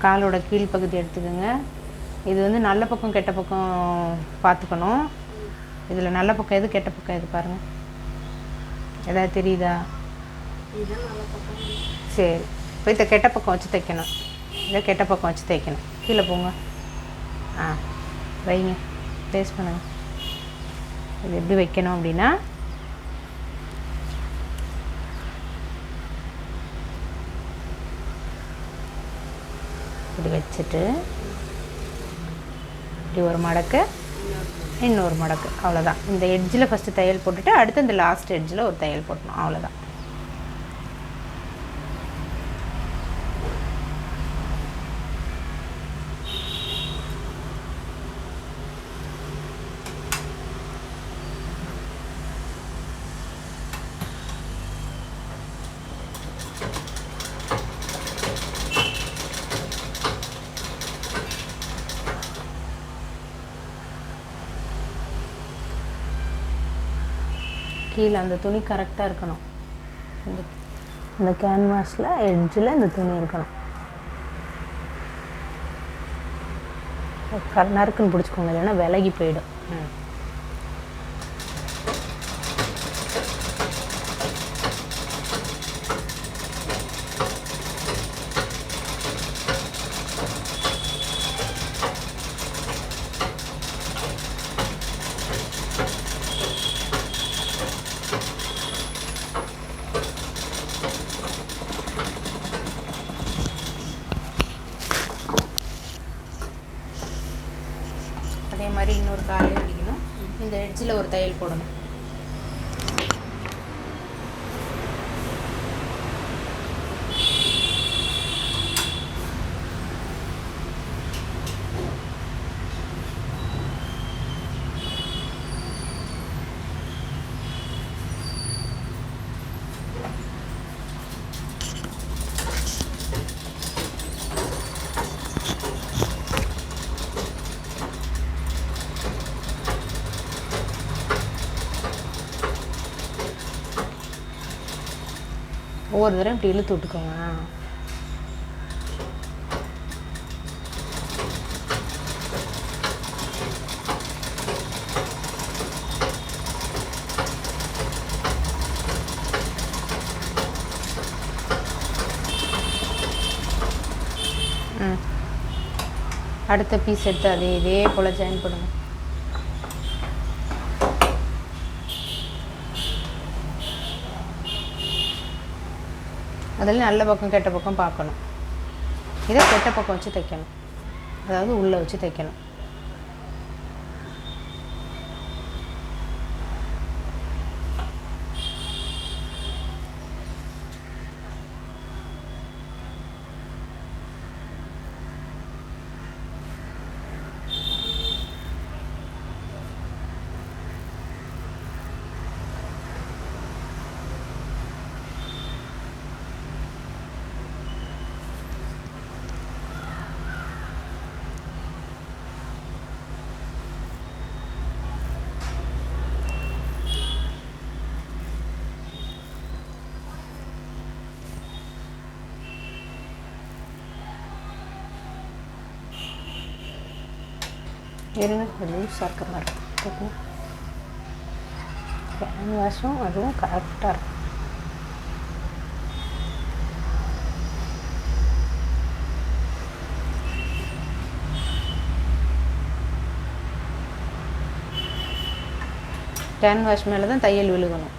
காலோட கீழ்ப்பகுதி எடுத்துக்கோங்க. இது வந்து நல்ல பக்கம் கெட்ட பக்கம் பார்த்துக்கணும். இதில் நல்ல பக்கம் எது கெட்ட பக்கம் எது பாருங்கள், ஏதாவது தெரியுதா? சரி, இப்போ இதை கெட்ட பக்கம் வச்சு தைக்கணும். இதை கெட்ட பக்கம் வச்சு தைக்கணும். கீழே போங்க. வைங்க, ப்ளேஸ் பண்ணுங்கள். இது எப்படி வைக்கணும் அப்படின்னா, இப்படி வச்சுட்டு இப்படி ஒரு மடக்கு, இன்னொரு மடக்கு, அவ்வளோதான். இந்த எட்ஜில் ஃபஸ்ட்டு தையல் போட்டுட்டு அடுத்து இந்த லாஸ்ட் எட்ஜில் ஒரு தையல் போட்டணும், அவ்வளோதான். கீழே அந்த துணி கரெக்டாக இருக்கணும். இந்த கேன்வாஸில் எட்ஜில் இந்த துணி இருக்கணும். நறுக்குன்னு பிடிச்சிக்கோங்க, இல்லைன்னா விலகி போயிடும். அதே மாதிரி இன்னொரு காலையும் அடிக்கணும். இந்த எட்ஜில் ஒரு தையல் போடணும். ஒவ்வொரு தடவை இப்படி இழுத்து விட்டுக்கோங்க. அடுத்த பீஸ் எடுத்து இதே போல் ஜாயின் பண்ணுங்க. அதில் நல்ல பக்கம் கெட்ட பக்கம் பார்க்கணும். இதை கெட்ட பக்கம் வச்சு தைக்கணும், அதாவது உள்ளே வச்சு தைக்கணும். இருங்க, லூஸாக இருக்க மாதிரி இருக்கும். கேன்வாஸும் அதுவும் கரெக்டாக இருக்கும். கேன்வாஸ் மேலே தான் தையல் விழுகணும்.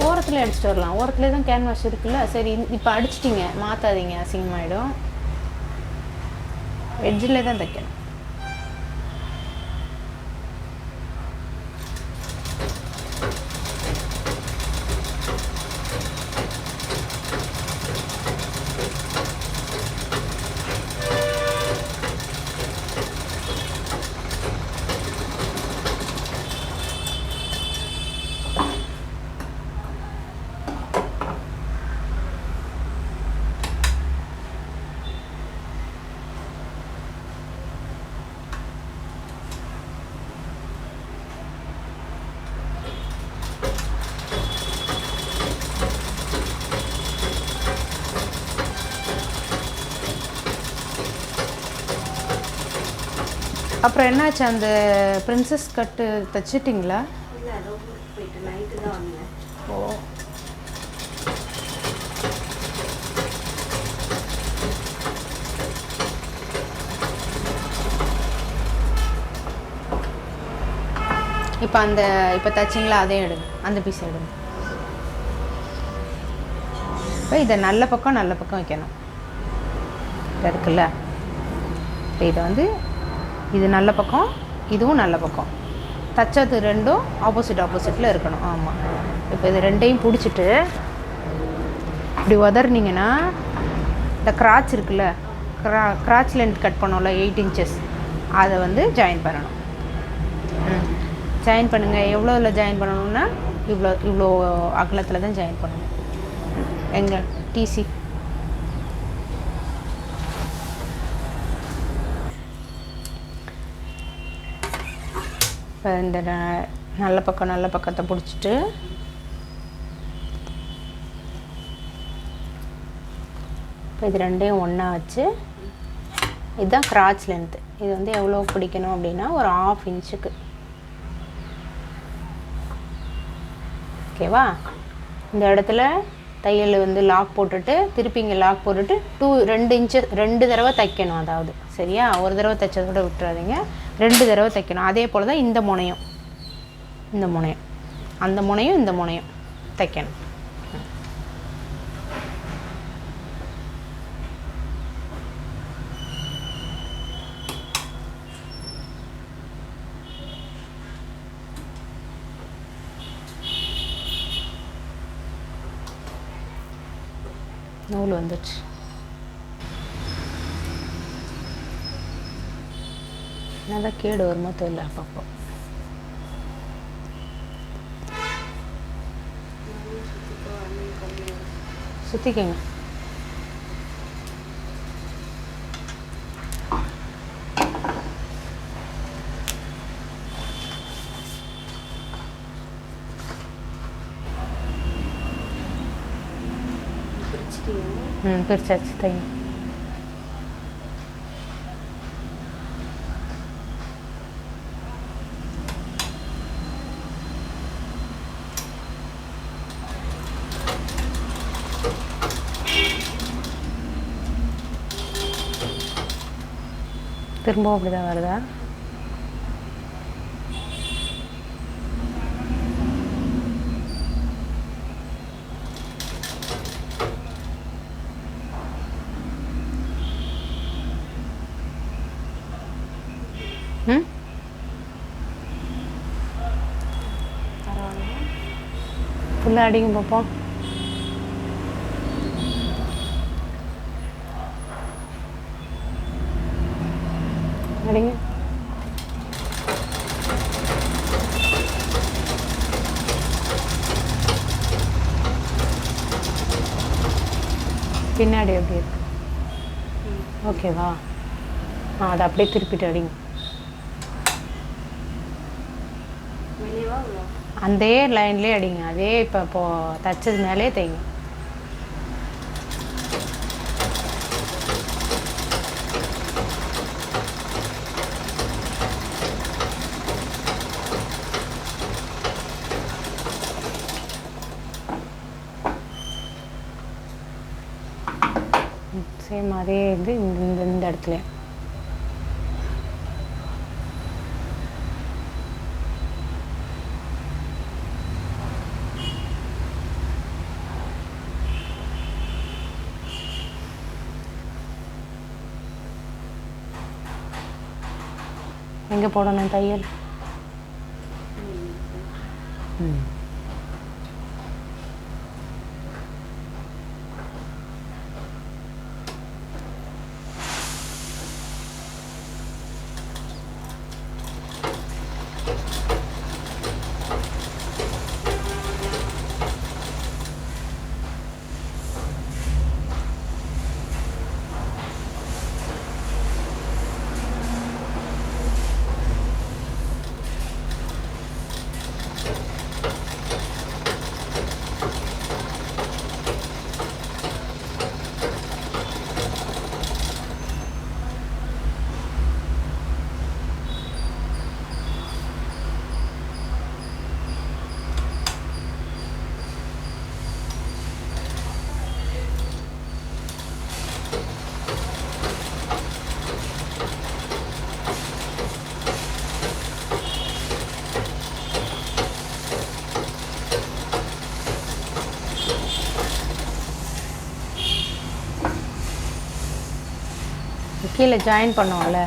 ஓரத்தில் அடிச்சுட்டு வரலாம். ஓரத்துலேயே தான் கேன்வாஸ் இருக்குல்ல. சரி, இப்போ அடிச்சிட்டிங்க, மாற்றாதீங்க, அசிங்கமாயிடும். எட்ஜில் தான் தைக்கணும். அப்புறம் என்னாச்சு, அந்த பிரின்சஸ் கட்டு தைச்சிட்டிங்களா? இல்லை, போயிட்டு நைட்டு தான் வந்தேன். ஓ, இப்போ தைச்சிங்களா? அதே எடுங்க, அந்த பீஸ் எடுங்க. இப்போ இதை நல்ல பக்கம் வைக்கணும். இது இருக்குல்ல, இப்போ இதை இது நல்ல பக்கம், இதுவும் நல்ல பக்கம். தச்சது ரெண்டும் ஆப்போசிட்டில் இருக்கணும். ஆமாம். இப்போ இது ரெண்டையும் பிடிச்சிட்டு இப்படி உதறினீங்கன்னா இந்த கிராச் இருக்குல்ல, கிராச் லென்த் கட் பண்ணோம்ல 8 inches, அதை ஜாயின் பண்ணணும். ஜாயின் பண்ணுங்கள். எவ்வளோவில் ஜாயின் பண்ணணுன்னா இவ்வளோ அகலத்தில் தான் ஜாயின் பண்ணணும். எங்கே டிசி இப்போ இந்த நல்ல பக்கத்தை பிடிச்சிட்டு இப்போ இது ரெண்டையும் ஒன்றா வச்சு, இதுதான் கிராச் லென்த்து. இது எவ்வளோ பிடிக்கணும் அப்படின்னா ஒரு 1/2 inch. ஓகேவா? இந்த இடத்துல தையல் லாக் போட்டுட்டு திருப்பி இங்கே லாக் போட்டுட்டு 2 inches 2 தடவை தைக்கணும். அதாவது சரியா, ஒரு தடவை தைச்சதோட விட்டுறாதீங்க, 2 தடவை தைக்கணும். அதே போல் தான் இந்த முனையும் அந்த முனையும் இந்த முனையும் தைக்கணும். நூல் வந்துச்சு. என்னதான் கேடு வருமோ தெரியல. அப்பப்போ சுற்றிக்கங்க. பிரிச்சாச்சு. தைங்க. திரும்பவும் அப்படிதான் வருதா? ஃபுல்லாக அடிங்க பார்ப்போம். அடிங்க. பின்னாடி எப்படி இருக்கு? ஓகேவா? அதை அப்படியே திருப்பிட்டு அடிங்க. அதே லைன்லேயே அடிங்க. அதே இப்போ தைச்சது மேலே தைங்க. சேம் அதே இந்த இடத்துல எங்கே போடணும் தையல்? கீழே ஜாயின் பண்ணோம்ல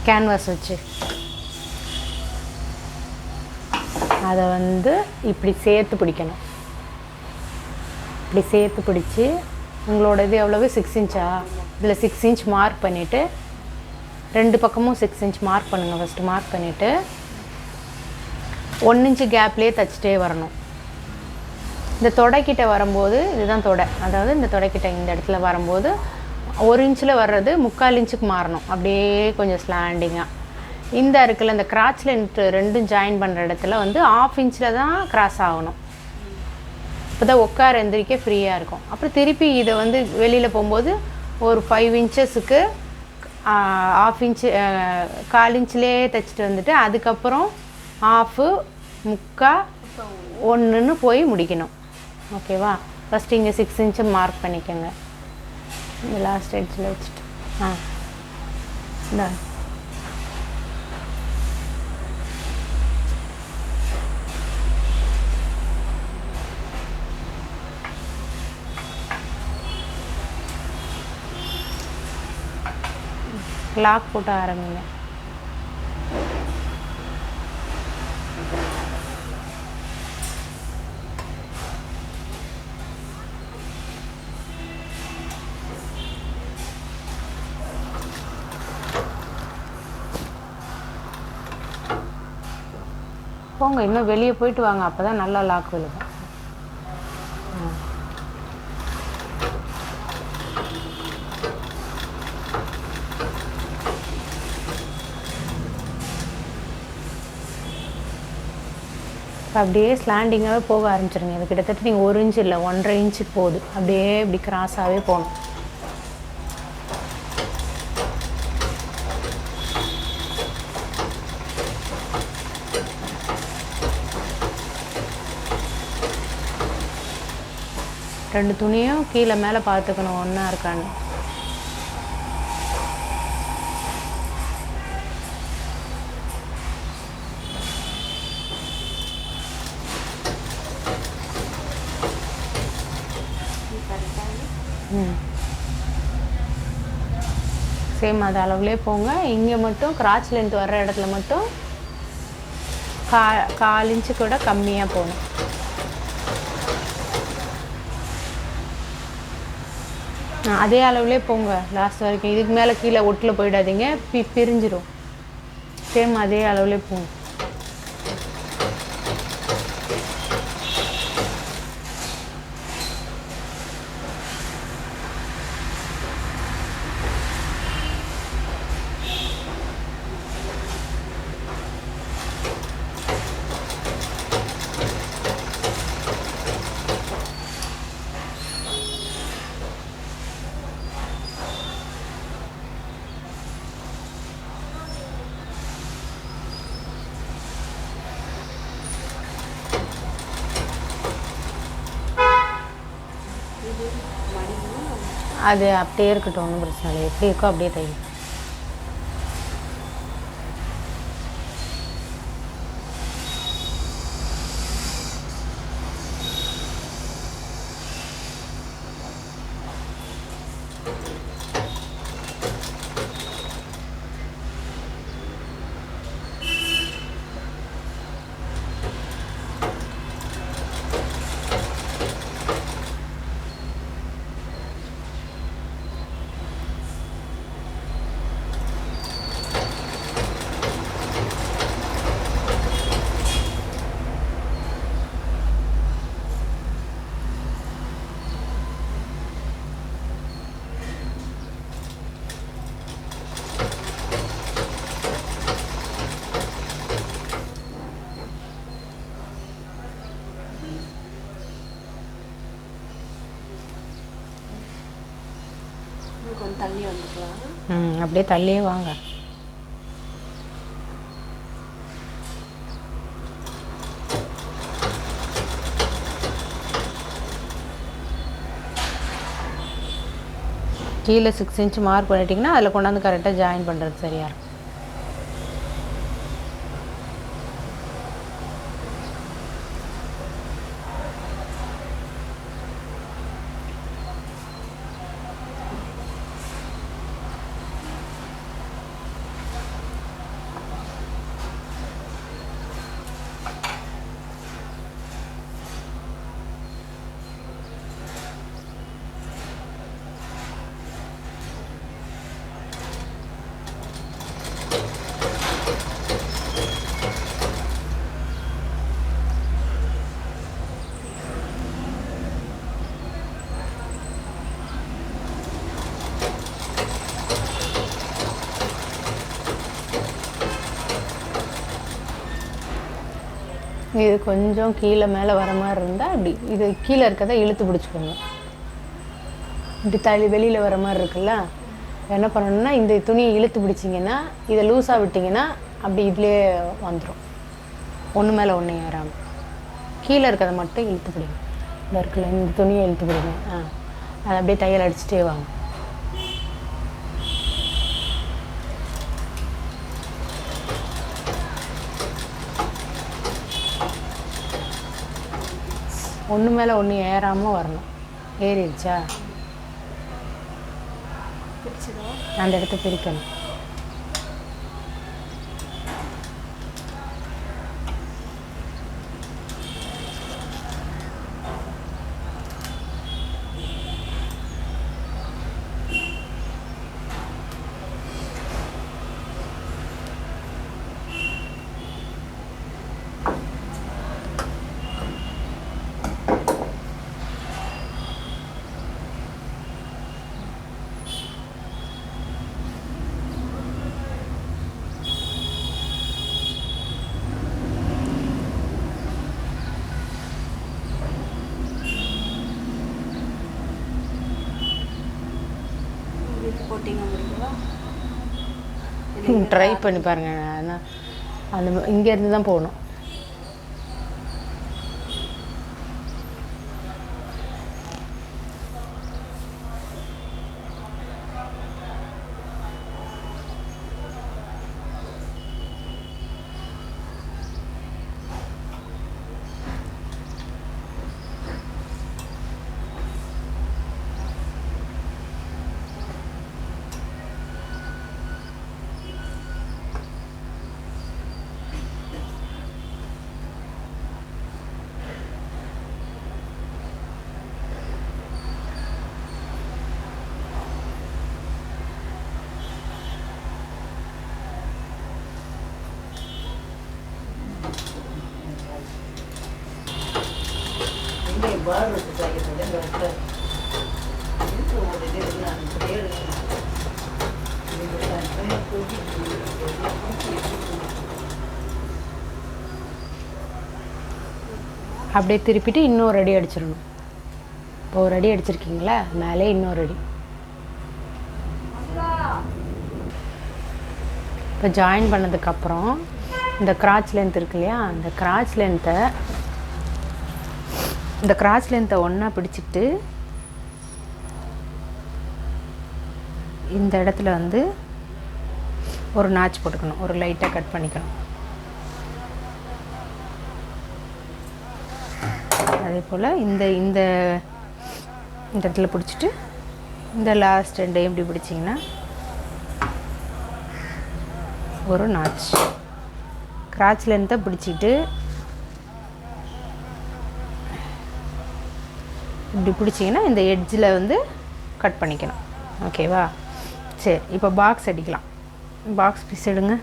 கேன்வாஸ் வச்சு, அதை வந்து இப்படி சேர்த்து பிடிக்கணும். இப்படி சேர்த்து பிடிச்சி உங்களோட இது எவ்வளவு 6 இன்ச்சா, இதில் 6 இன்ச் மார்க் பண்ணிவிட்டு 2 பக்கமும் 6 இன்ச் மார்க் பண்ணுங்கள். ஃபஸ்ட்டு மார்க் பண்ணிவிட்டு 1 இன்ச்சு கேப்லேயே தைச்சிட்டே வரணும். இந்த தொடைக்கிட்ட வரும்போது, இதுதான் தொடை, அதாவது இந்த தொடைக்கிட்ட இந்த இடத்துல வரும்போது 1 இன்ச்சில் வர்றது 3/4 இன்ச்சுக்கு மாறணும். அப்படியே கொஞ்சம் ஸ்லாண்டிங்காக. இந்த இருக்குல்ல, இந்த கிராச் லென்த் ரெண்டும் ஜாயின் பண்ணுற இடத்துல வந்து 1/2 இன்ச்சில் தான் கிராஸ் ஆகணும். இப்போ தான் உட்கார எந்திரிக்க ஃப்ரீயாக இருக்கும். அப்புறம் திருப்பி இதை வந்து வெளியில் போகும்போது ஒரு 5 இன்ச்சஸுக்கு 1/2 இன்ச்சு 1/4 இன்ச்சிலே தைச்சிட்டு வந்துட்டு அதுக்கப்புறம் 1/2, 3/4, 1ன்னு போய் முடிக்கணும். ஓகேவா? ஃபஸ்ட்டு இங்கே 6 இன்ச்சு மார்க் பண்ணிக்கோங்க. இந்த லாஸ்ட் எட்ஜில் வச்சுட்டு இந்த லாக் போட்டு ஆரம்பிங்க. போங்க, இன்னும் வெளியே போயிட்டு வாங்க, அப்போ தான் நல்லா லாக் விழுகும். அப்படியே ஸ்லாண்டிங்காகவே போக ஆரம்பிச்சிருங்க. இது கிட்டத்தட்ட நீங்கள் 1 இன்ச்சு இல்லை 1.5 இன்ச்சுக்கு போகுது. அப்படியே இப்படி கிராஸாகவே போகணும். ரெண்டு துணியும் கீழே மேலே பார்த்துக்கணும் ஒன்றா இருக்கான்னு. சேம் அது அளவுலேயே போங்க. இங்கே மட்டும் கிராச் லென்த் வர்ற இடத்துல மட்டும் 1/4 இன்ச்சுக்கு கூட கம்மியாக போகணும். அதே அளவுலேயே போங்க லாஸ்ட் வரைக்கும். இதுக்கு மேலே கீழே ஒட்டில் போயிடாதீங்க, பிரிஞ்சிடும். சேம் அதே அளவுலேயே போங்க. அது அப்படியே இருக்கட்டும், ஒன்றும் பிரச்சனை இல்லை. எப்படி இருக்கோ அப்படியே தையும். கொஞ்சம் தள்ளி வந்துக்கலாம். அப்படியே தள்ளியே வாங்க. கீழே 6 இன்ச் மார்க் பண்ணிட்டீங்கன்னா அதில் கொண்டாந்து கரெக்டாக ஜாயின் பண்ணுறது சரியாக இருக்கும். இது கொஞ்சம் கீழே மேலே வர மாதிரி இருந்தால் அப்படி இது கீழே இருக்கதை இழுத்து பிடிச்சிக்கோங்க. இப்படி தள்ளி வெளியில் வர மாதிரி இருக்குல்ல, என்ன பண்ணணும்னா இந்த துணியை இழுத்து பிடிச்சிங்கன்னா இதை லூஸாக விட்டிங்கன்னா அப்படி இதுலேயே வந்துடும். ஒன்று மேலே ஒன்று ஏறாமல் கீழே இருக்கிறத மட்டும் இழுத்து பிடிங்க. இந்த இருக்குல்ல இந்த துணியை இழுத்து பிடிங்க. அதை அப்படியே தையல் அடிச்சுட்டே வாங்க. ஒன்று மேலே ஒன்று ஏறாமல் வரணும். ஏறிடுச்சா? அந்த இடத்த பிரிக்கணும். ட்ரை பண்ணி பாருங்கள். ஆனால் அந்த இங்கேருந்து தான் போகணும். அப்படியே திருப்பிட்டு இன்னொரு அடி அடிச்சிடணும். இப்போ ஒரு அடி அடிச்சிருக்கீங்களா, மேலே இன்னொரு அடி. இப்போ ஜாயின் பண்ணதுக்கப்புறம் இந்த கிராச் லென்த் இருக்கு இல்லையா, இந்த கிராச் லென்த்தை ஒன்றா பிடிச்சிட்டு இந்த இடத்துல வந்து ஒரு நாச் போட்டுக்கணும். ஒரு லைட்டாக கட் பண்ணிக்கணும். அதே போல் இந்த இந்த இடத்துல பிடிச்சிட்டு இந்த லாஸ்ட் ரெண்டையும் இப்படி பிடிச்சிங்கன்னா ஒரு நாச். கிராச் லென்த்தை பிடிச்சிட்டு இப்படி பிடிச்சிங்கன்னா இந்த எட்ஜில் வந்து கட் பண்ணிக்கணும். ஓகேவா? சரி, இப்போ பாக்ஸ் அடிக்கலாம். பாக்ஸ் பீஸ் எடுங்க.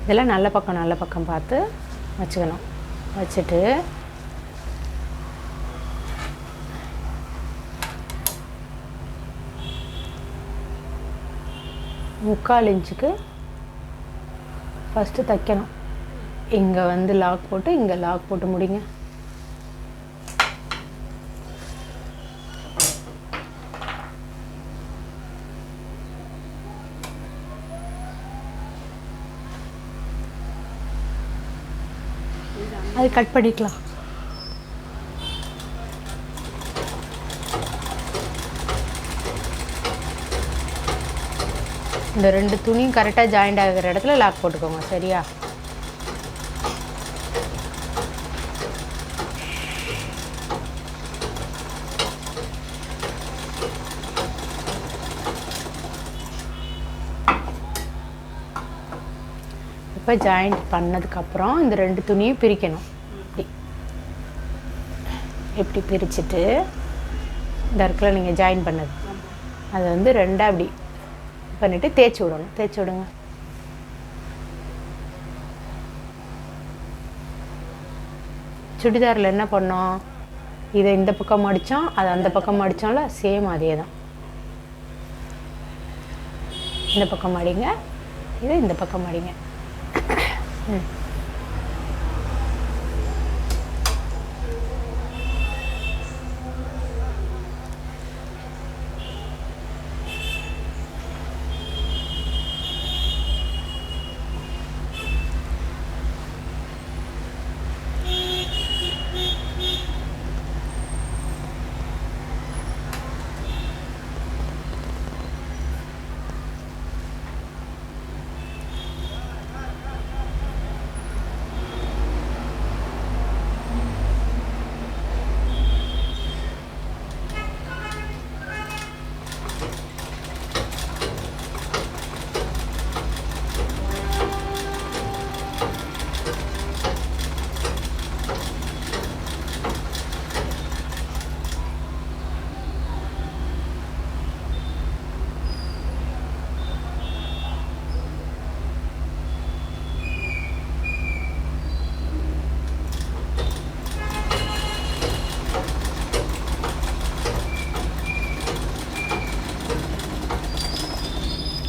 இதெல்லாம் நல்ல பக்கம் பார்த்து வச்சுக்கணும். வச்சுட்டு முக்கால் இன்ச்சுக்கு ஃபஸ்ட்டு தைக்கணும். இங்கே வந்து லாக் போட்டு இங்கே லாக் போட்டு முடிங்க. அது கட் பண்ணிக்கலாம். இந்த ரெண்டு துணியும் கரெக்டாக ஜாயிண்ட் ஆகிற இடத்துல லாக் போட்டுக்கோங்க. சரியா? இப்போ ஜாயிண்ட் பண்ணதுக்கப்புறம் இந்த ரெண்டு துணியும் பிரிக்கணும். இப்படி பிரிச்சுட்டு இந்த இடத்துல நீங்கள் ஜாயின் பண்ணது அதை வந்து ரெண்டாக அப்படி பண்ணிவிட்டு தேய்ச்சி விடணும். தேய்ச்சி விடுங்க. சுடிதாரில் என்ன பண்ணோம், இதை இந்த பக்கம் மடித்தோம், அதை அந்த பக்கம் மடித்தோம்ல, சேம் அதே தான். இந்த பக்கம் மடிங்க, இதை இந்த பக்கம் மடிங்க.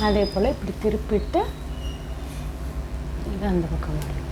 அதே போல் இப்படி திருப்பிட்டு இது அந்த பக்கம் வரும்.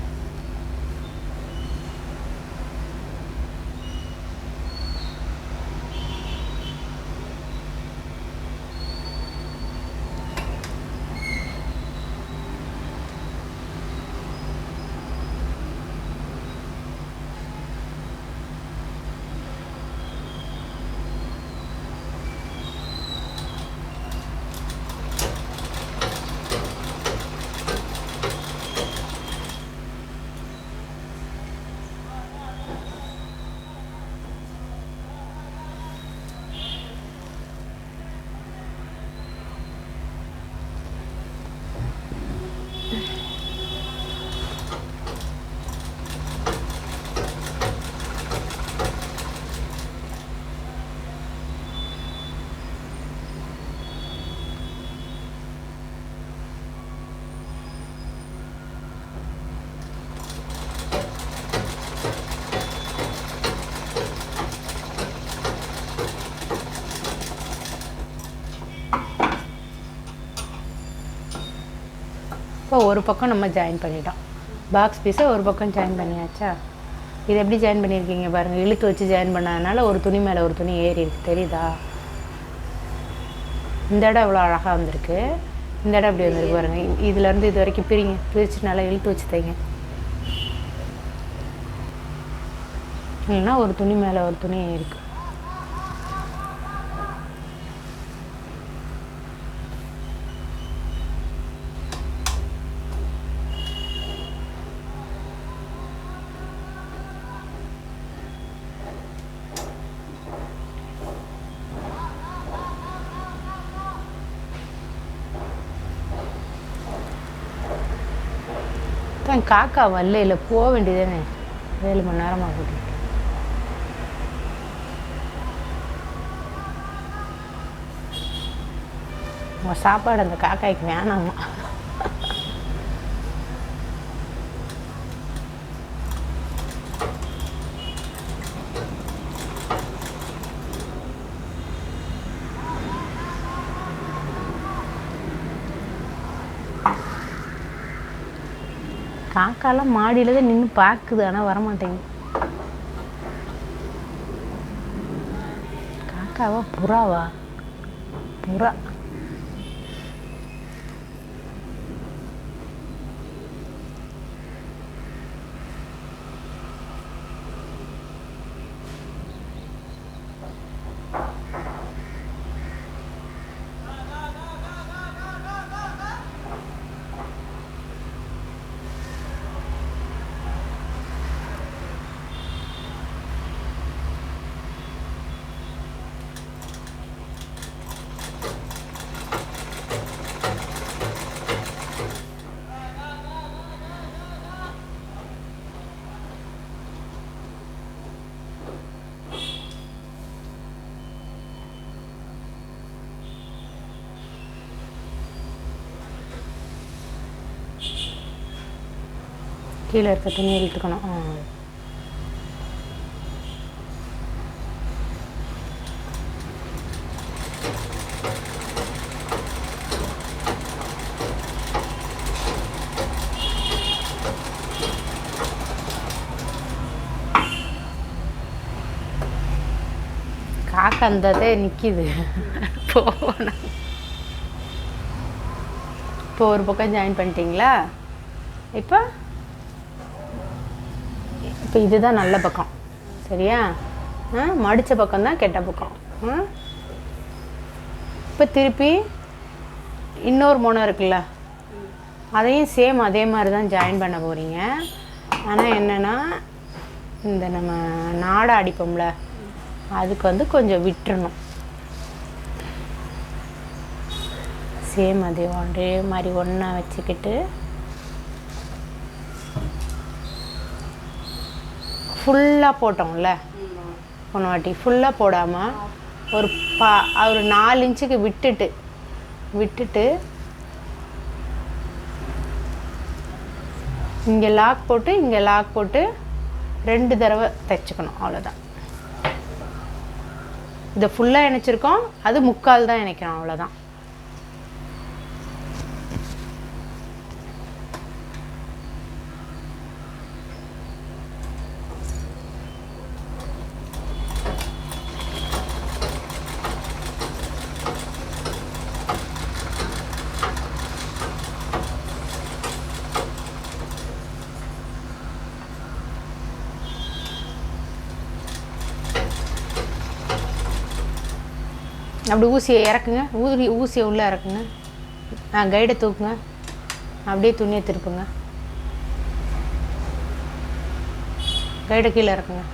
இப்போ ஒரு பக்கம் நம்ம ஜாயின் பண்ணிட்டோம். பாக்ஸ் பீஸை ஒரு பக்கம் ஜாயின் பண்ணியாச்சா? இது எப்படி ஜாயின் பண்ணியிருக்கீங்க பாருங்கள். இழுத்து வச்சு ஜாயின் பண்ணதுனால ஒரு துணி மேலே ஒரு துணி ஏறி இருக்கு, தெரியுதா? இந்த இடம் இவ்வளோ அழகாக வந்திருக்கு, இந்த இடம் இப்படி வந்திருக்கு பாருங்கள். இதுலேருந்து இது வரைக்கும் பிரித்து நல்லா இழுத்து வச்சு தைங்க. இல்லைன்னா ஒரு துணி மேலே ஒரு துணி ஏறிக்கும். காக்கா வரல, போக வேண்டியதானே, 7 மணி நேரமாக போட்டு. உங்கள் சாப்பாடு அந்த காக்காய்க்கு வேணாமா? காக்காலாம் மாடியில் தான் நின்று பார்க்குது, ஆனால் வரமாட்டேங்குது. காக்காவா புறாவா? புறா. கீழே இருக்க துணி இழுத்துக்கணும். அந்த நிற்கிது. போகணும். இப்போ ஒரு பக்கம் ஜாயின் பண்ணிட்டீங்களா? இப்போ இப்போ இதுதான் நல்ல பக்கம், சரியா? மடித்த பக்கம்தான் கெட்ட பக்கம். இப்போ திருப்பி இன்னொரு முனை இருக்குல்ல, அதையும் சேம் அதே மாதிரி தான் ஜாயின் பண்ண போகிறீங்க. ஆனால் என்னென்னா, இந்த நம்ம நாடை அடிப்போம்ல, அதுக்கு வந்து கொஞ்சம் விட்டுறணும். சேம் அதே மாதிரி ஒன்றா வச்சுக்கிட்டு ஃபுல்லாக போட்டோம்ல, போன வாட்டி ஃபுல்லாக போடாமல் ஒரு ஒரு 4 இன்ச்சுக்கு விட்டுட்டு இங்கே லாக் போட்டு 2 தடவை தைச்சிக்கணும். அவ்வளோதான். இதை ஃபுல்லாக இணைச்சிருக்கோம், அது 3/4 தான் இணைக்கணும். அவ்வளோதான். அப்படி ஊசியை இறக்குங்க, ஊசியை உள்ளே இறக்குங்க. கைடை தூக்குங்க, அப்படியே துணியை திருப்புங்க, கைடை கீழே இறக்குங்க.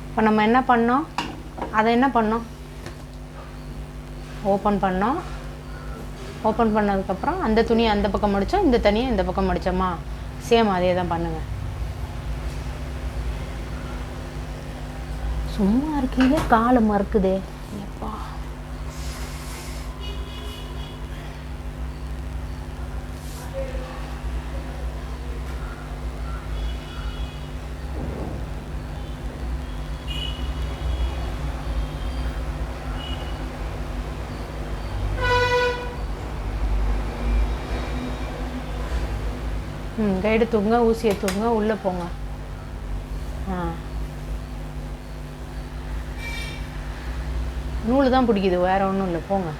இப்போ நம்ம என்ன பண்ணோம், அதை என்ன பண்ணோம், ஓப்பன் பண்ணோம். ஓப்பன் பண்ணதுக்கப்புறம் அந்த துணியை அந்த பக்கம் மடித்தோம், இந்த தனியை இந்த பக்கம் மடித்தோமா, சேம் அதே தான் பண்ணுங்கள். சும்மா இருக்கீங்க, காலை மறுக்குதே எப்பா. கைடு தூங்க, ஊசியை தூங்க, உள்ளே போங்க. நூல் தான் பிடிக்குது, வேறு ஒன்றும் இல்லை. போங்க,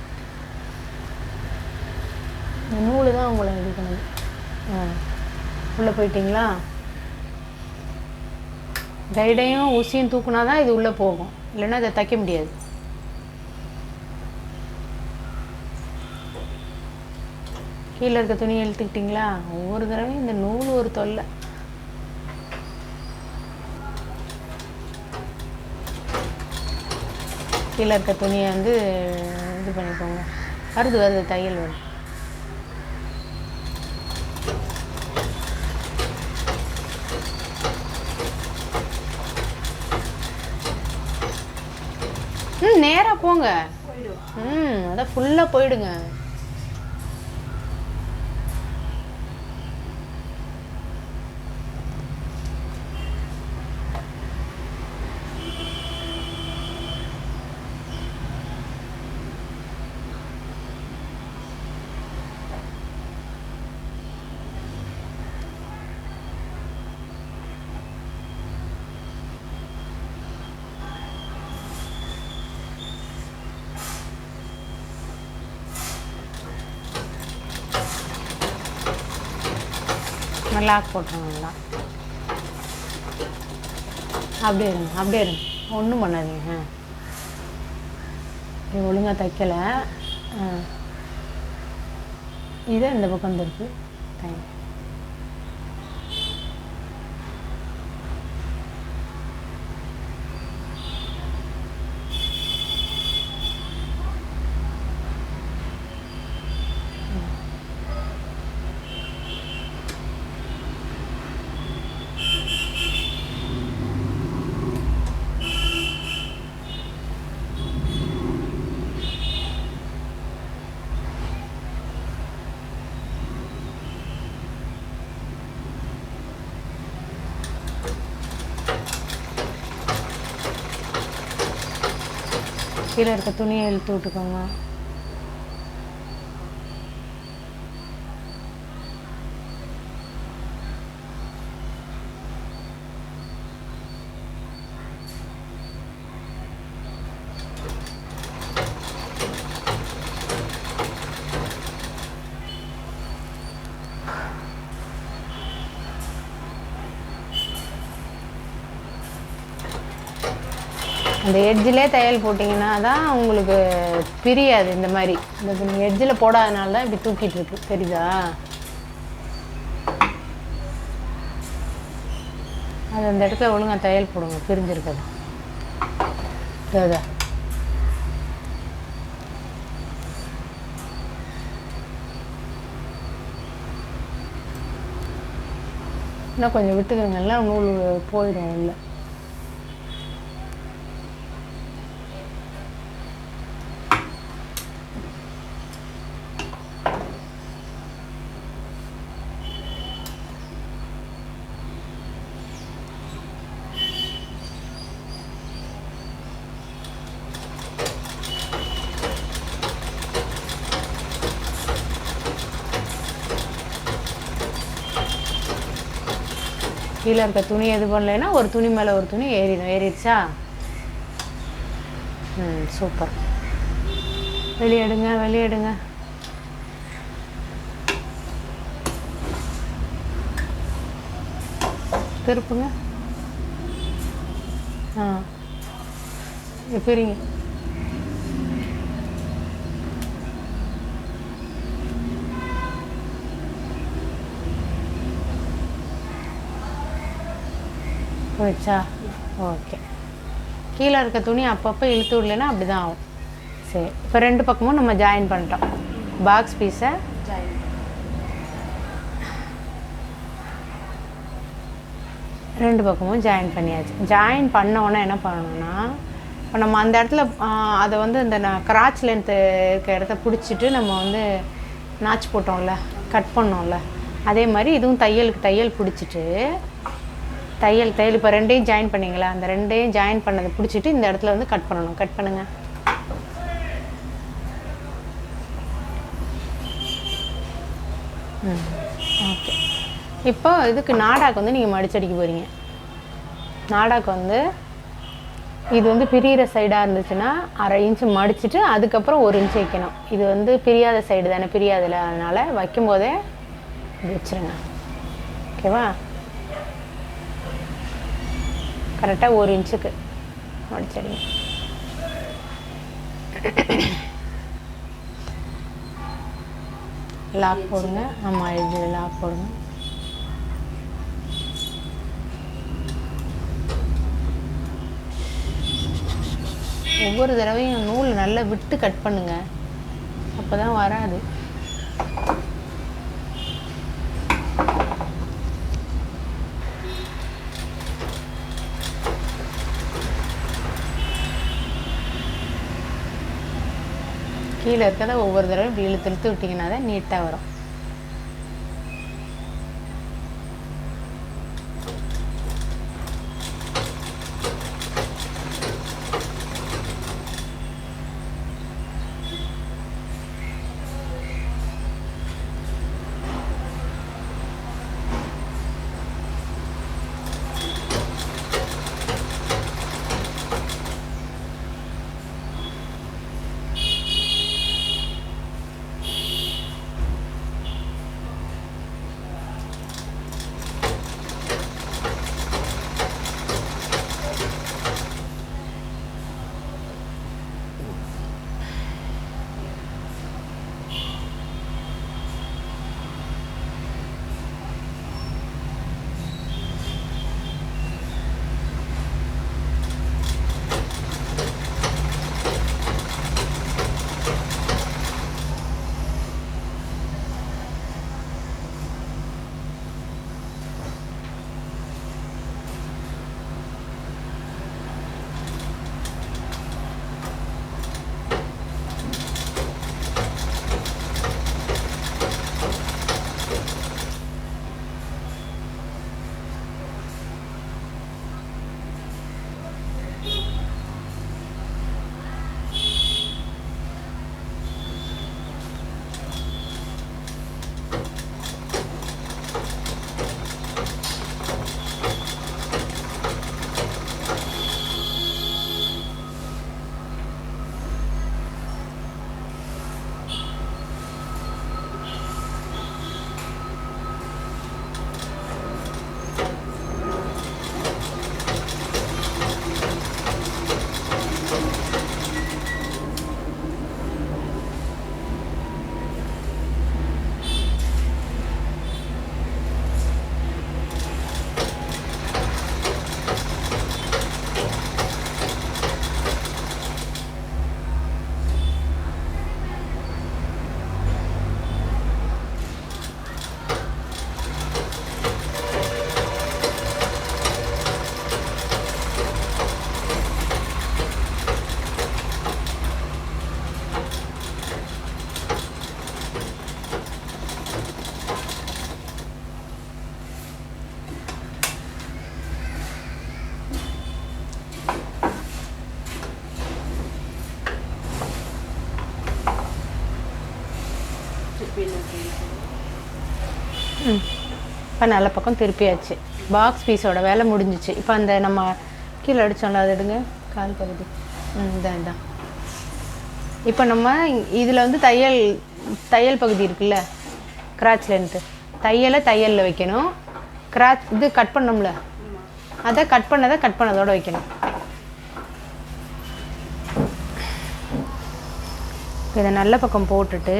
இந்த நூல் தான் உங்களை இது பண்ணுது. உள்ளே போயிட்டீங்களா? கைடையும் ஊசியும் தூக்குனா தான் இது உள்ளே போகும், இல்லைன்னா இதை தைக்க முடியாது. கீழே இருக்க துணியை இழுத்துக்கிட்டிங்களா? ஒவ்வொரு தடவையும் இந்த நூல் ஒரு தொல்லை. கீழே இருக்க துணியை வந்து இது பண்ணிக்கோங்க. வருது தையல் வருது. நேராக போங்க. அதான் ஃபுல்லாக போயிடுங்க. லாக் போட்டுருங்க. அப்படியே இருங்க, ஒன்றும் பண்ணாதீங்க. இது ஒழுங்காக தைக்கலை. இதை இந்த பக்கம் வந்துருக்கு. தேங்க்யூ. கீழே இருக்க துணியை இழுத்து விட்டுக்கோங்க. அந்த எட்ஜிலே தையல் போட்டிங்கன்னா தான் உங்களுக்கு பிரியாது. இந்த மாதிரி இந்த எட்ஜில் போடாதனால தான் இப்படி தூக்கிட்டு இருக்கு, தெரியுதா? அது அந்த இடத்துல ஒழுங்காக தையல் போடுங்க, பிரிஞ்சிருக்குது. அதான் இன்னும் கொஞ்சம் விட்டுக்கோங்க, எல்லாம் நூல் போயிடும் இல்லை. கீழே இருக்க துணி எது பண்ணலைன்னா ஒரு துணி மேலே ஒரு துணி ஏறிடுச்சா? சூப்பர். வெளியேடுங்க. திருப்புங்க. பிரிங்க. போயிடுச்சா? ஓகே. கீழே இருக்க துணி அப்பப்போ இழுத்து விடலைன்னா அப்படி தான் ஆகும். சரி, இப்போ 2 பக்கமும் நம்ம ஜாயின் பண்ணிட்டோம். பாக்ஸ் பீஸை ரெண்டு பக்கமும் ஜாயின் பண்ணியாச்சு. ஜாயின் பண்ணோன்னே என்ன பண்ணணும்னா, இப்போ நம்ம அந்த இடத்துல அதை வந்து இந்த கிராச் லென்த்து இருக்க இடத்த பிடிச்சிட்டு நம்ம வந்து நாச்சு போட்டோம்ல, கட் பண்ணோம்ல, அதே மாதிரி இதுவும் தையல் பிடிச்சிட்டு தையல் இப்போ 2ஐயும் ஜாயின் பண்ணிங்களா, அந்த 2ஐயும் ஜாயின் பண்ணதை பிடிச்சிட்டு இந்த இடத்துல வந்து கட் பண்ணணும். கட் பண்ணுங்கள். ஓகே. இப்போ இதுக்கு நாடாக்கு வந்து நீங்கள் மடிச்சடிக்க போகிறீங்க. நாடாக்கு வந்து இது வந்து பிரியிற சைடாக இருந்துச்சுன்னா 1/2 இன்ச்சு மடிச்சுட்டு அதுக்கப்புறம் 1 இன்ச்சு வைக்கணும். இது வந்து பிரியாத சைடு தானே, பிரியாதில்ல, அதனால் வைக்கும்போதே இது வச்சுருங்க. ஓகேவா? கரெக்டாக 1 இன்ச்சுக்கு மடிச்சடிங்க. லாக் போடுங்க. ஆமாம், இது லாக் போடுங்க. ஒவ்வொரு தடவையும் நூல் நல்லா விட்டு கட் பண்ணுங்க, அப்போ தான் வராது. கீழே இருக்கிறத ஒவ்வொரு தடவை இப்படி இழுத்து விட்டிங்கன்னா தான் நீட்டாக வரும். இப்போ நல்ல பக்கம் திருப்பியாச்சு. பாக்ஸ் பீஸோட வேலை முடிஞ்சிச்சு. இப்போ அந்த நம்ம கீழே அடித்தோம்ல அது எடுங்க, கால் பகுதி. இதான் இப்போ நம்ம இதில் வந்து தையல் பகுதி இருக்குல்ல, கிராச் லென்த்து, தையலில் வைக்கணும். கிராச் இது கட் பண்ணோம்ல, அதை கட் பண்ணதோடு வைக்கணும். இதை நல்ல பக்கம் போட்டுட்டு,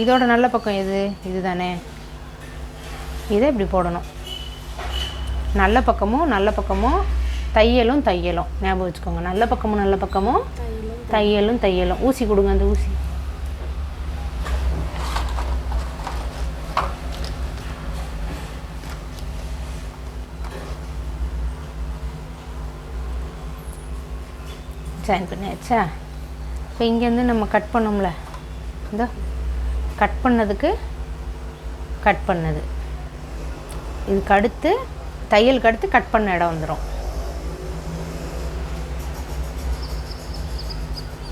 இதோட நல்ல பக்கம் இது தானே, இதை இப்படி போடணும். நல்ல பக்கமும் தையலும் ஞாபகம் வச்சுக்கோங்க. நல்ல பக்கமும் தையலும். ஊசி கொடுங்க, அந்த ஊசி. ஜாயின் பண்ணியாச்சா? இப்போ இங்கேருந்து நம்ம கட் பண்ணோம்ல, இந்த கட் பண்ணதுக்கு கட் பண்ணது, இதுக்கு அடுத்து தையலுக்கு அடுத்து கட் பண்ண இடம் வந்துடும்.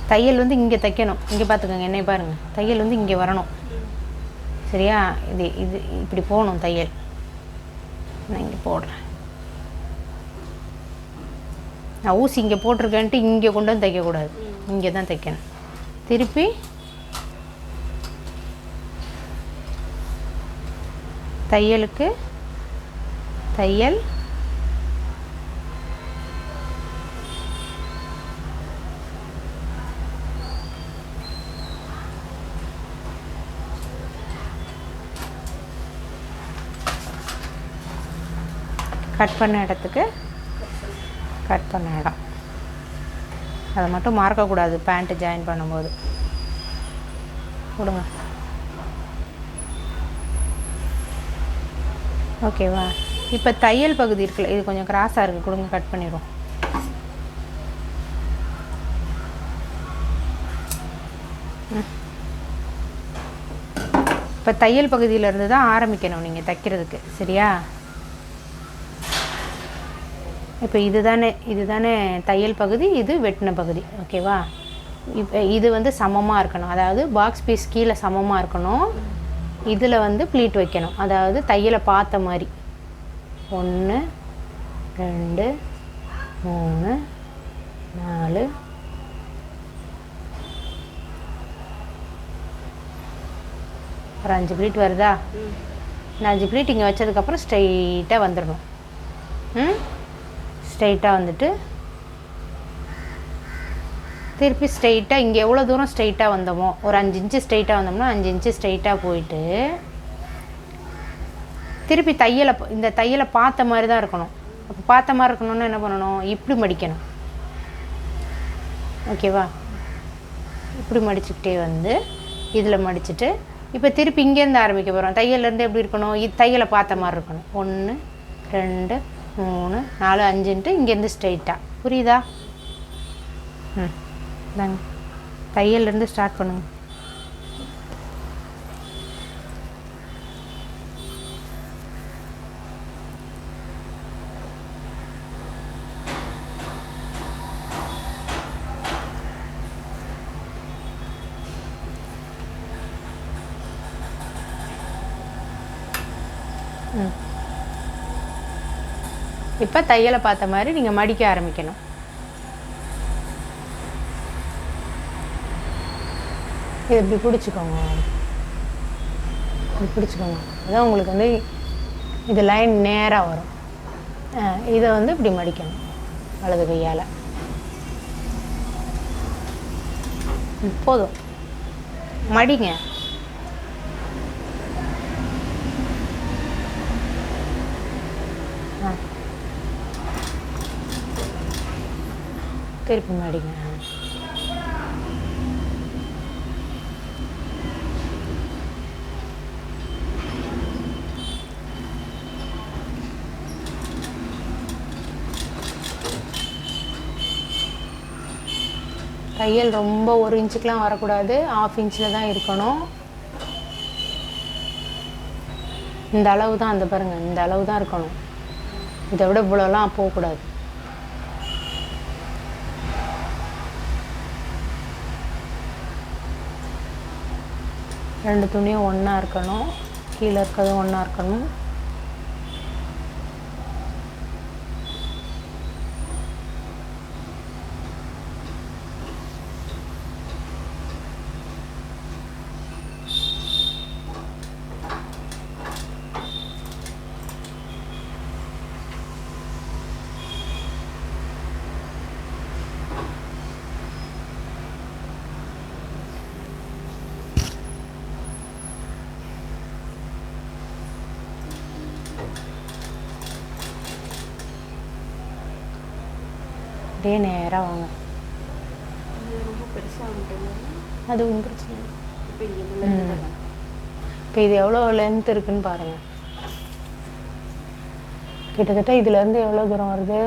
தையல் வந்து இங்கே தைக்கணும். இங்கே பார்த்துக்கோங்க, என்னை பாருங்கள், தையல் வந்து இங்கே வரணும். சரியா? இது இப்படி போகணும் தையல். நான் இங்கே போடுறேன். நான் ஊசி இங்கே போட்டிருக்கேன்ட்டு இங்கே கொண்டு வந்து தைக்கக்கூடாது, இங்கே தான் தைக்கணும். திருப்பி தையலுக்கு தையல், கட் பண்ண இடத்துக்கு கட் பண்ண இடம். அதை மட்டும் மறக்கக்கூடாது பேண்ட்டு ஜாயின் பண்ணும்போது. கொடுங்க. ஓகேவா? இப்போ தையல் பகுதி இருக்குல்ல, இது கொஞ்சம் கிராஸாக இருக்குது, கொடுங்க, கட் பண்ணிடுவோம். இப்போ தையல் பகுதியிலேருந்து தான் ஆரம்பிக்கணும் நீங்கள் தைக்கிறதுக்கு. சரியா? இப்போ இதுதானே தையல் பகுதி, இது வெட்டின பகுதி. ஓகேவா? இப்போ இது வந்து சமமாக இருக்கணும், அதாவது பாக்ஸ் பீஸ் கீழே சமமாக இருக்கணும். இதில் வந்து ப்ளீட் வைக்கணும், அதாவது தையலை பார்த்த மாதிரி. 1 2 3 4 ஒரு 5 ப்ளீட் வருதா? இந்த 5 ப்ளீட் இங்கே வச்சதுக்கப்புறம் ஸ்ட்ரைட்டாக வந்துடணும். ஸ்ட்ரைட்டாக வந்துட்டு திருப்பி ஸ்ட்ரைட்டாக இங்கே எவ்வளோ தூரம் ஸ்ட்ரைட்டாக வந்தோமோ, ஒரு 5 இன்ச்சு ஸ்ட்ரைட்டாக வந்தோம்னா 5 இன்ச்சு ஸ்ட்ரைட்டாக போயிட்டு திருப்பி இந்த தையலை பார்த்த மாதிரி தான் இருக்கணும். அப்போ பார்த்த மாதிரி இருக்கணும்னா என்ன பண்ணணும்? இப்படி மடிக்கணும். ஓகேவா? இப்படி மடிச்சுக்கிட்டே வந்து இதில் மடிச்சுட்டு இப்போ திருப்பி இங்கேருந்து ஆரம்பிக்க போகிறோம். தையல்லேருந்து எப்படி இருக்கணும்? தையலை பார்த்த மாதிரி இருக்கணும். 1 2 3 4 5ன்ட்டு இங்கேருந்து ஸ்ட்ரைட்டாக. புரியுதா? தாங்க, தையல்லேருந்து ஸ்டார்ட் பண்ணுங்க. இப்போ தையலை பார்த்த மாதிரி நீங்கள் மடிக்க ஆரம்பிக்கணும். இது இப்படி பிடிச்சிக்கோங்க, அதான் உங்களுக்கு வந்து இது லைன் நேராக வரும். இதை வந்து இப்படி மடிக்கணும் வலது கையால். போதும், மடிங்க. திருப்பி மடிங்க. தையல் ரொம்ப 1 இன்ச்சுக்கெலாம் வரக்கூடாது, 1/2 இன்ச்சில் தான் இருக்கணும். இந்த அளவு தான், அந்த பாருங்கள், இந்த அளவு தான் இருக்கணும். இதை விட இவ்வளோலாம் போகக்கூடாது. ரெண்டு துணியும் ஒன்றா இருக்கணும். கீழே இருக்கிறதும் ஒன்றா இருக்கணும். அப்படியே நேராக வாங்க. ரொம்ப பெருசாக வந்துட்டு அது ஒன்றும் பிரச்சனை இல்லை. இப்போ இங்கே இப்போ இது எவ்வளோ லென்த் இருக்குன்னு பாருங்கள். கிட்டத்தட்ட இதுலேருந்து எவ்வளோ தூரம் வருது?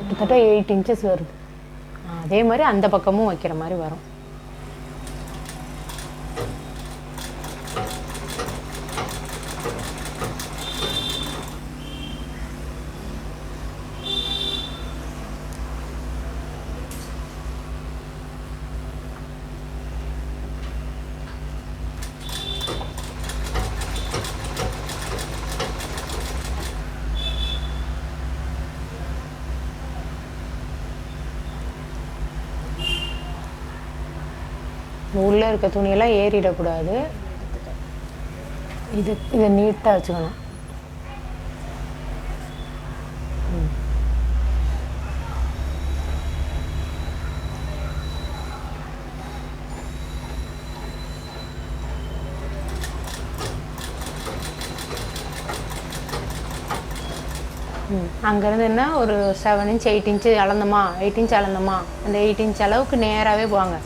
கிட்டத்தட்ட 8 inches வருது. அதே மாதிரி அந்த பக்கமும் வைக்கிற மாதிரி வரும். உள்ளே இருக்க துணியெல்லாம் ஏறிடக்கூடாது. இதை நீட்டாக வச்சுக்கணும். அங்கேருந்து என்ன ஒரு 7 inch 8 inch அளந்தோமா, 8 inch அளந்தோமா, அந்த 8 inch அளவுக்கு நேராகவே போவாங்க.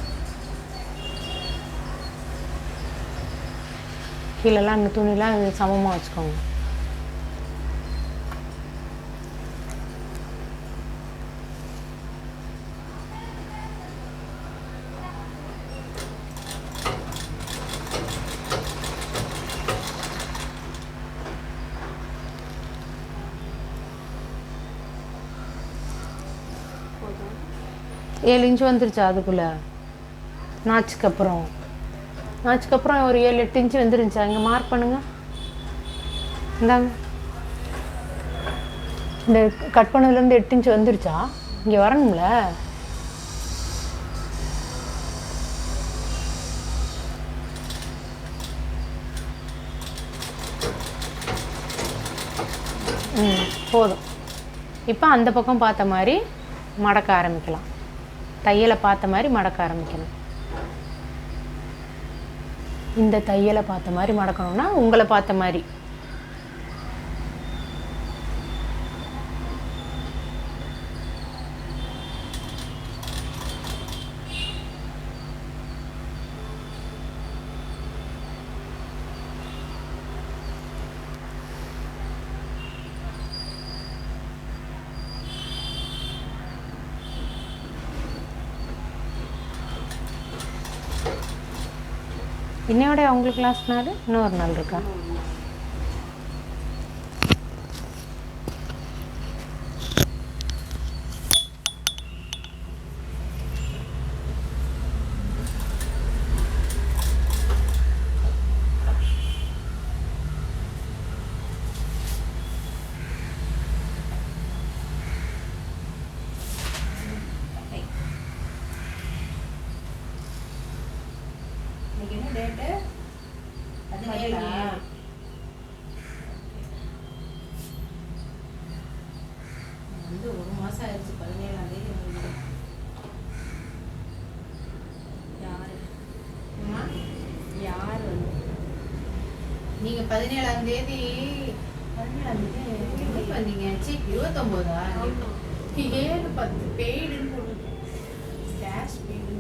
கீழெல்லாம் இந்த துணிலாம் சமமாக வச்சுக்கோங்க. போதும். 7 inch வந்துருச்சா அதுக்குள்ளே? நாச்சுக்கப்புறம் ஒரு 7-8 inch வந்துருந்துச்சா? இங்கே மார்க் பண்ணுங்கள். இந்தாங்க, இந்த கட் பண்ணதுலேருந்து 8 inch வந்துருச்சா? இங்கே வரணும்ல. போதும். இப்போ அந்த பக்கம் பார்த்த மாதிரி மடக்க ஆரம்பிக்கலாம். தையலை பார்த்த மாதிரி மடக்க ஆரம்பிக்கணும். இந்த தையலை பார்த்த மாதிரி மடக்கணும்னா உங்களை பார்த்த மாதிரி. இன்னையோட உங்களுக்கு கிளாஸ் நாள் இன்னொரு நாள் இருக்கா? வந்து 1 மாதம் ஆயிடுச்சு. 17ஆம் தேதி வந்து யார் வந்து நீங்கள் 17ஆம் தேதி என்னைக்கு வந்தீங்க? 29ஆ? 7/10 பெய்டுன்னு போட்டு கேஷ் பெய்டு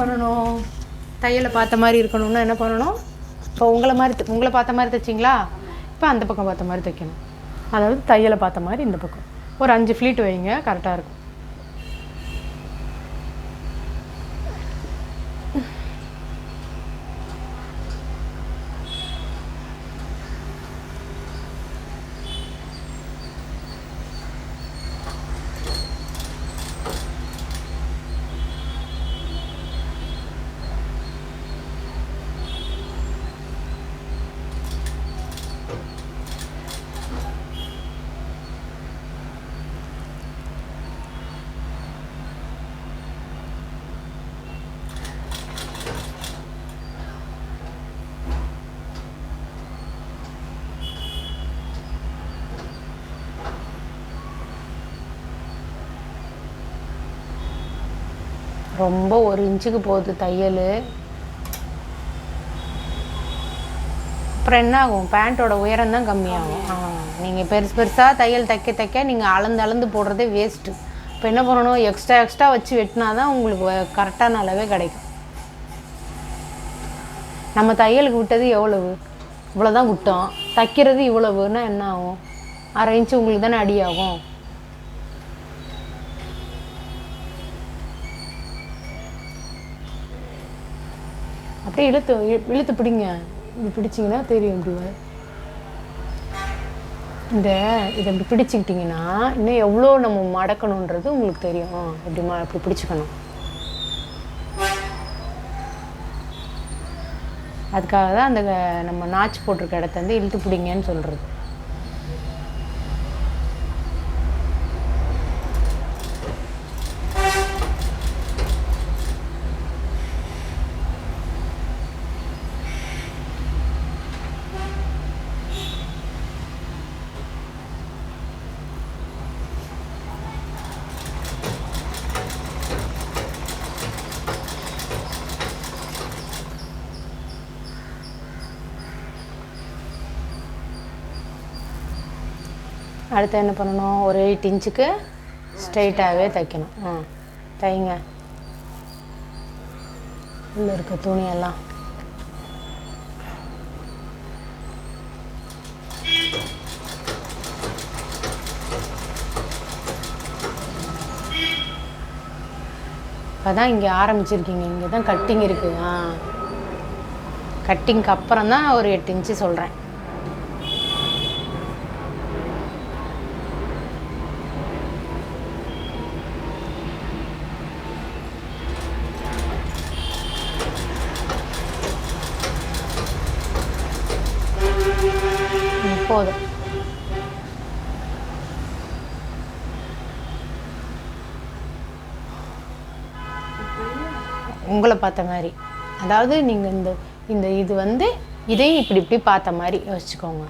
பண்ணணும்? தையலை பார்த்த மாதிரி இருக்கணும்னா என்ன பண்ணணும்? இப்போ உங்களை பார்த்த மாதிரி தைச்சிங்களா, இப்போ அந்த பக்கம் பார்த்த மாதிரி தைக்கணும். அதாவது தையலை பார்த்த மாதிரி இந்த பக்கம் ஒரு 5 ஃப்ளீட் வைங்க, கரெக்டாக இருக்கும். ரொம்ப 1 இன்ச்சுக்கு போகுது தையல். அப்புறம் என்ன ஆகும்? பேண்ட்டோட உயரம் தான் கம்மியாகும். நீங்கள் பெருசாக தையல் தைக்க நீங்கள் அளந்து போடுறதே வேஸ்ட்டு. இப்போ என்ன பண்ணணும்? எக்ஸ்ட்ரா வச்சு வெட்டினா தான் உங்களுக்கு கரெக்டான அளவே கிடைக்கும். நம்ம தையலுக்கு விட்டது எவ்வளவு? இவ்வளோதான் விட்டோம். தைக்கிறது இவ்வளவுன்னா என்ன ஆகும்? 1/2 இன்ச்சு உங்களுக்கு தானே அடி ஆகும். அப்படியே இழுத்து பிடிங்க. இப்படி பிடிச்சிங்கன்னா தெரியும். இதை இப்படி பிடிச்சிக்கிட்டிங்கன்னா இன்னும் எவ்வளோ நம்ம மடக்கணுன்றது உங்களுக்கு தெரியும். இப்படி பிடிச்சிக்கணும். அதுக்காக தான் அந்த நம்ம நாச்சு போட்டிருக்க இடத்த வந்து இழுத்து பிடிங்கன்னு சொல்கிறது. அடுத்து என்ன பண்ணணும்? ஒரு 8 இன்ச்சுக்கு ஸ்ட்ரைட்டாகவே தைக்கணும். தைங்க. உள்ளே இருக்க துணியெல்லாம் இப்போ தான் இங்கே ஆரம்பிச்சிருக்கீங்க. இங்கே தான் கட்டிங் இருக்குது. கட்டிங்க்கு அப்புறம் தான் ஒரு 8 இன்ச்சு சொல்கிறேன். போதும். உங்களை பார்த்த மாதிரி, அதாவது நீங்கள் இந்த இது வந்து இதையும் இப்படி பார்த்த மாதிரி யோசிச்சுக்கோங்க.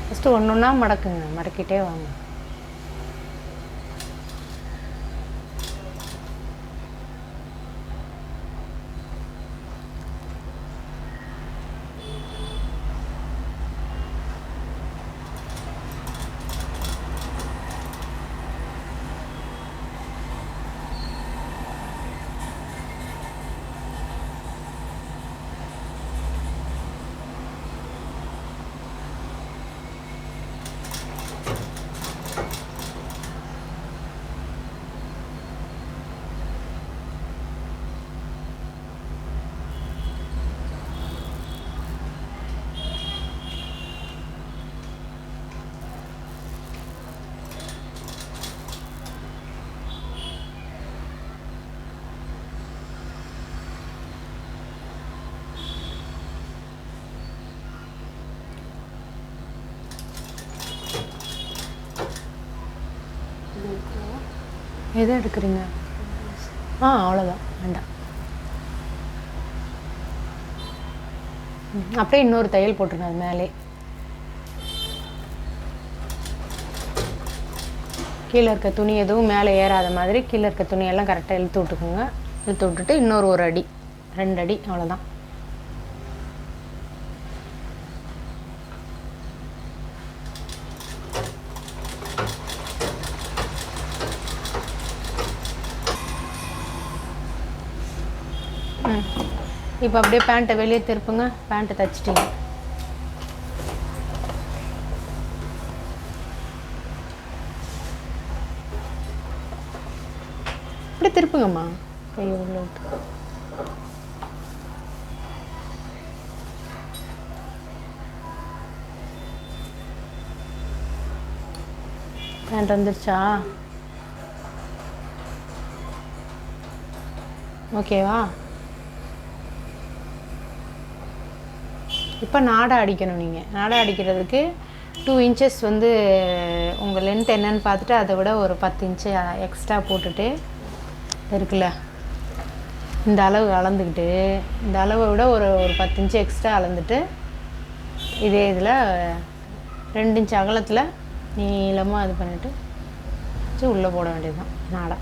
ஃபஸ்ட்டு ஒன்றா மடக்குங்க. மடக்கிட்டே வாங்க. எதை எடுக்கிறீங்க? அவ்வளோதான், வேண்டாம். அப்படியே இன்னொரு தையல் போட்டுருங்க அது மேலே. கீழே இருக்க துணி எதுவும் மேலே ஏறாத மாதிரி கீழே இருக்க துணியெல்லாம் கரெக்டாக இழுத்து விட்டுக்குங்க. இழுத்து விட்டுட்டு இன்னொரு 1 அடி 2 அடி அவ்வளோதான். இப்போ அப்படியே பேண்ட்டை வெளியே திருப்புங்க. பேண்ட்டை தைச்சிட்டிங்க. அப்படியே திருப்புங்கம்மா. கையை உள்ள விட்டு பேண்ட் வந்துருச்சா? ஓகேவா? இப்போ நாடா அடிக்கணும். நீங்கள் நாடா அடிக்கிறதுக்கு 2 இன்ச்சஸ் வந்து உங்கள் லென்த் என்னன்னு பார்த்துட்டு அதை விட ஒரு 10 இன்ச்சு எக்ஸ்ட்ரா போட்டுட்டு இருக்குல்ல, இந்த அளவு அளந்துக்கிட்டு இந்த அளவை விட ஒரு 10 இன்ச்சு எக்ஸ்ட்ரா அளந்துட்டு இதே இதில் 2 இன்ச் அகலத்தில் நீளமாக இது பண்ணிவிட்டு வச்சு உள்ளே போட வேண்டியது தான் நாடா.